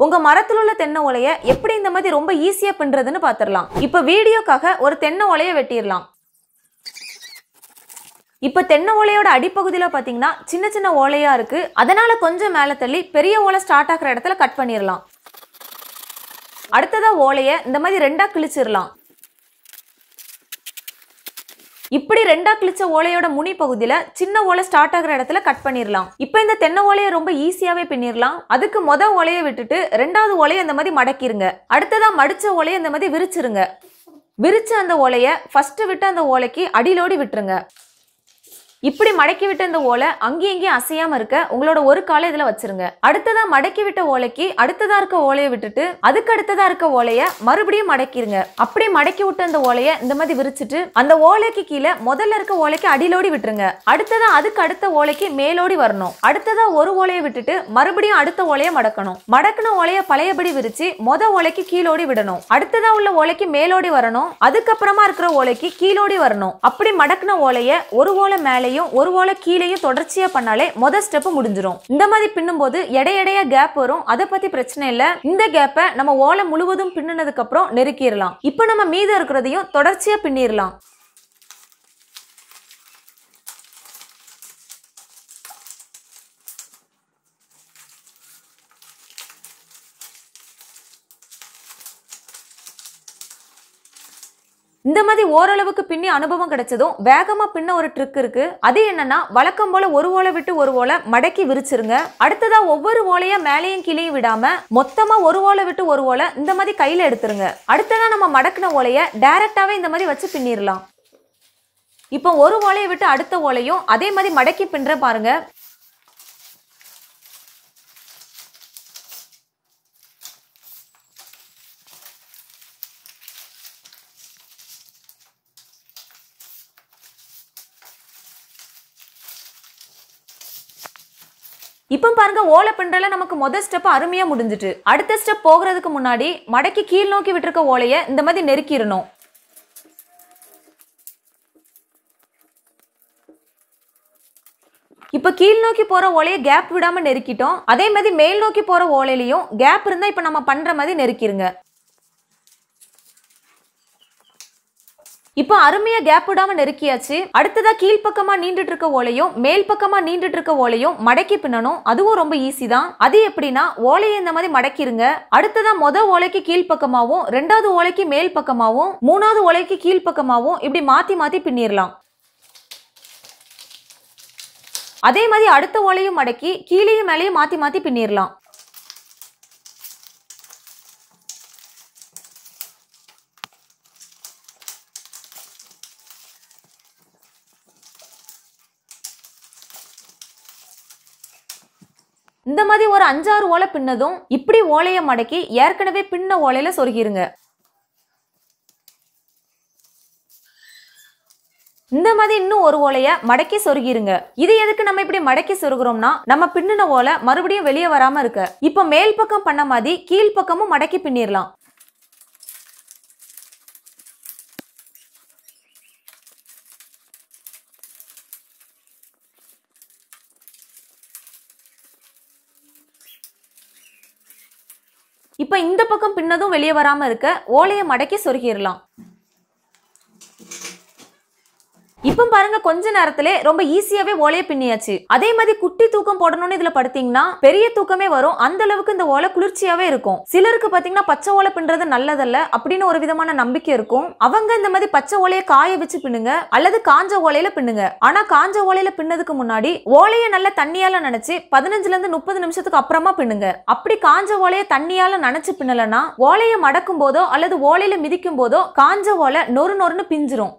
உங்க மரத்துல உள்ள தென்னை ஓலைய எப்படி இந்த மாதிரி ரொம்ப ஈஸியா பின்றதுன்னு பாத்துறலாம். இப்ப வீடியோக்காக ஒரு தென்னை ஓலைய வெட்டிடலாம். இப்ப தென்னை ஓலையோட அடிப்பகுதியில பாத்தீங்கன்னா சின்ன சின்ன ஓலையா இருக்கு. அதனால கொஞ்சம் மேல தள்ளி பெரிய ஓலை ஸ்டார்ட் ஆகுற இடத்துல கட் பண்ணிடலாம். அடுத்ததா ஓலைய இந்த மாதிரி ரெண்டா கிழிச்சிடலாம். இப்படி ரெண்டா கிழிச்ச ஓலையோட முனி பகுதியில சின்ன ஓலை ஸ்டார்ட் ஆகுற இடத்துல கட் பண்ணிடலாம். இப்ப இந்த தென்னை ஓலையை ரொம்ப ஈஸியாவே பின்னிடலாம். அதுக்கு முத ஓலையை விட்டுட்டு ரெண்டாவது ஓலையை இந்த மாதிரி மடக்கிருங்க. அடுத்ததா மடிச்ச ஓலையை இந்த மாதிரி விரிச்சிருங்க. விரிச்ச அந்த ஓலையை ஃபர்ஸ்ட் விட்டு அந்த ஓலைக்கு அடியிலோடி விட்டுருங்க. இப்படி மடக்கி விட்ட இந்த ஓலை அங்கேயும் இங்கேயும் அசையாம இருக்க உங்களோட ஒரு காலை இதுல வச்சிருங்க. அடுத்ததா மடக்கி விட்ட ஓலைக்கு அடுத்ததா இருக்க ஓலையை விட்டுட்டு அதுக்கு அடுத்ததா இருக்க ஓலைய மறுபடியும் மடக்கிருங்க. அப்படி மடக்கி விட்ட அந்த ஓலைய இந்த மாதிரி விரிச்சிட்டு அந்த ஓலைக்கு கீழே முதல்ல இருக்க ஓலைக்கு அடியிலோடி விட்டுருங்க. அடுத்ததா அதுக்கு அடுத்த ஓலைக்கு மேலோடி வரணும். அடுத்ததா ஒரு ஓலையை விட்டுட்டு மறுபடியும் அடுத்த ஓலைய மடக்கணும். மடக்கின ஓலைய பழையபடி விரிச்சு மொத ஓலைக்கு கீழோடி விடணும். அடுத்ததா உள்ள ஓலைக்கு மேலோடி வரணும். அதுக்கப்புறமா இருக்கிற ஓலைக்கு கீழோடி வரணும். அப்படி மடக்கின ஓலைய ஒரு ஓலை மேலே ஒரு ஓலை கீழேயும் தொடர்ச்சியா பண்ணாலே முதல் ஸ்டெப் முடிஞ்சிரும். இந்த மாதிரி பின்னும்போது எடையடையா கேப் வரும். அதை பத்தி பிரச்சனை இல்ல. இந்த கேப்பை நம்ம ஓலை முழுவதும் பின்னுனதுக்கு அப்புறம் நெருக்கிடலாம். இப்ப நம்ம மீதம் இருக்கிறதையும் தொடர்ச்சியா பின்னிடலாம். இந்த மாதிரி ஓரளவுக்கு பின்னி அனுபவம் கிடைச்சதும் வேகமா பின்ன ஒரு ட்ரிக் இருக்கு. அது என்னன்னா வழக்கம் போல ஒரு ஓலை விட்டு ஒரு ஓலை மடக்கி விரிச்சிருங்க. அடுத்ததா ஒவ்வொரு ஓலையா மேலையும் கீழையும் விடாம மொத்தமா ஒரு ஓலை விட்டு ஒரு ஓலை இந்த மாதிரி கையில எடுத்துருங்க. அடுத்ததா நம்ம மடக்கின ஓலைய டைரக்டாவே இந்த மாதிரி வச்சு பின்னிடலாம். இப்போ ஒரு ஓலையை விட்டு அடுத்த ஓலையும் அதே மாதிரி மடக்கி பின்ற பாருங்க. இப்ப பாருங்க ஓலை பின்றல நமக்கு முதல் ஸ்டெப் அருமையா முடிஞ்சிட்டு. அடுத்த ஸ்டெப் போகிறதுக்கு முன்னாடி மடக்கி கீழ் நோக்கி விட்டுருக்க ஓலைய இந்த மாதிரி நெருக்கிடணும். இப்ப கீழ் நோக்கி போற ஓலைய கேப் விடாம நெருக்கிட்டோம். அதே மாதிரி மேல் நோக்கி போற ஓலையிலையும் கேப் இருந்தா இப்ப நம்ம பண்ற மாதிரி நெருக்கிருங்க. இப்போ அருமையா கேப் விடாம நெருக்கியாச்சு. அடுத்ததா கீழ்பக்கமா நீண்டுட்டு இருக்க ஓலையும் மேல் பக்கமா நீண்டுட்டு இருக்க ஓலையும் மடக்கி பின்னணும். அதுவும் ரொம்ப ஈஸி தான். அது எப்படின்னா ஓலையை இந்த மாதிரி மடக்கிருங்க. அடுத்ததா மொத ஓலைக்கு கீழ்பக்கமாவும் ரெண்டாவது ஓலைக்கு மேல் பக்கமாவும் மூணாவது ஓலைக்கு கீழ்பக்கமாவும் இப்படி மாத்தி மாத்தி பின்னிடலாம். அதே மாதிரி அடுத்த ஓலையும் மடக்கி கீழையும் மேலையும் மாத்தி மாத்தி பின்னிடலாம். இந்த மாதிரி ஒரு 5-6 ஓலை பின்னதும் இப்படி ஓலையை மடக்கி ஏற்கனவே பின்ன ஓலையில சொருகிருங்க. இந்த மாதிரி இன்னும் ஒரு ஓலைய மடக்கி சொருகிருங்க. இது எதுக்கு நம்ம இப்படி மடக்கி சொருகிறோம்னா நம்ம பின்னின ஓலை மறுபடியும் வெளியே வராம இருக்க. இப்ப மேல் பக்கம் பண்ண மாதிரி கீழ் பக்கமும் மடக்கி பின்னிடலாம். இப்ப இந்த பக்கம் பின்னதும் வெளியே வராம இருக்க ஓலையை மடக்கி சொருகிடலாம். இப்ப பாருங்க கொஞ்ச நேரத்திலே ரொம்ப ஈஸியாவே ஓலையை பின்னியாச்சு. அதே மாதிரி குட்டி தூக்கம் போடணும்னு இதுல படுத்தீங்கன்னா பெரிய தூக்கமே வரும். அந்த அளவுக்கு இந்த ஓலை குளிர்ச்சியாவே இருக்கும். சிலருக்கு பாத்தீங்கன்னா பச்சை ஓலை பின்றது நல்லதல்ல அப்படின்னு ஒரு விதமான நம்பிக்கை இருக்கும். அவங்க இந்த மாதிரி பச்சை ஓலையை காய வச்சு பின்னுங்க அல்லது காஞ்ச ஓலையில பின்னுங்க. ஆனா காஞ்ச ஓலையில பின்னதுக்கு முன்னாடி ஓலையை நல்ல தண்ணியால நனைச்சு 15 இருந்து 30 நிமிஷத்துக்கு அப்புறமா பின்னுங்க. அப்படி காஞ்ச ஓலையை தண்ணியால நனைச்சு பின்னலன்னா ஓலையை மடக்கும் போதோ அல்லது ஓலையில மிதிக்கும் போதோ காஞ்ச ஓலை நொறு நொறுன்னு பிஞ்சிரும்.